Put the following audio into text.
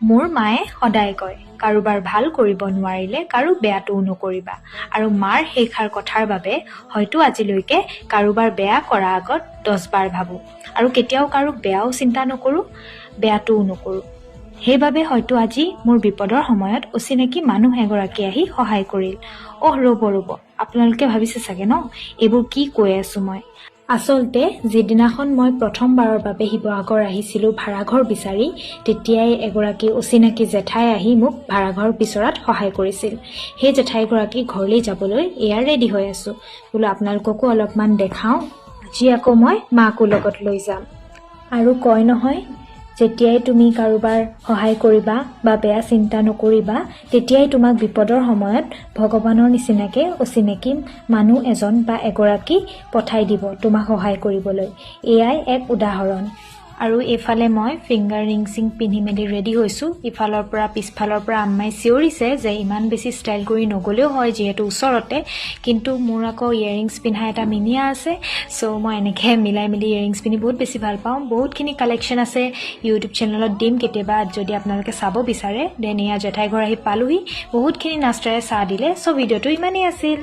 মোৰ মায়ে সদায় কয় কাৰোবাৰ ভাল কৰিব নোৱাৰিলে কাৰো বেয়াটোও নকৰিবা আৰু মাৰ সেইষাৰ কথাৰ বাবে হয়তো আজিলৈকে কাৰোবাৰ বেয়া কৰা আগত 10 বাৰ ভাবোঁ আৰু কেতিয়াও কাৰো বেয়াও চিন্তা নকৰোঁ বেয়াটোও নকৰোঁ সেইবাবে হয়তো আজি মোৰ বিপদৰ সময়ত অচিনাকি মানুহ এগৰাকী আহি সহায় কৰিল ৰ'ব আপোনালোকে ভাবিছে চাগে ন এইবোৰ কি কৈ আছোঁ মই আচলতে যিদিনাখন মই প্ৰথমবাৰৰ বাবে শিৱসাগৰ আহিছিলোঁ ভাড়াঘৰ বিচাৰি তেতিয়াই এগৰাকী অচিনাকি জেঠাই আহি মোক ভাড়াঘৰ বিচৰাত সহায় কৰিছিল সেই জেঠাইগৰাকী ঘৰলৈ যাবলৈ এয়া ৰেডি হৈ আছোঁ বোলো আপোনালোককো অলপমান দেখাওঁ আজি আকৌ মই মাকো লগত লৈ যাম আৰু কয় নহয় যেতিয়াই তুমি কাৰোবাৰ সহায় কৰিবা বা বেয়া চিন্তা নকৰিবা তেতিয়াই তোমাক বিপদৰ সময়ত ভগৱানৰ নিচিনাকে অচিনাকি মানুহ এজন বা এগৰাকী পঠাই দিব তোমাক সহায় কৰিবলৈ এয়াই এক উদাহৰণ আৰু এইফালে মই ফিংগাৰ ৰিং চিং পিন্ধি মেলি ৰেডি হৈছোঁ ইফালৰ পৰা পিছফালৰ পৰা আম্মাই চিঞৰিছে যে ইমান বেছি ষ্টাইল কৰি নগ'লেও হয় যিহেতু ওচৰতে কিন্তু মোৰ আকৌ ইয়েৰিংছ পিন্ধা এটা মিনিয়া আছে চ' মই এনেকৈ মিলাই মেলি ইয়েৰিংছ পিন্ধি বহুত বেছি ভাল পাওঁ বহুতখিনি কালেকশ্যন আছে ইউটিউব চেনেলত দিম কেতিয়াবা যদি আপোনালোকে চাব বিচাৰে দেন এয়া জেঠাই ঘৰ আহি পালোহি বহুতখিনি নাস্তাৰে চাহ দিলে চ' ভিডিঅ'টো ইমানেই আছিল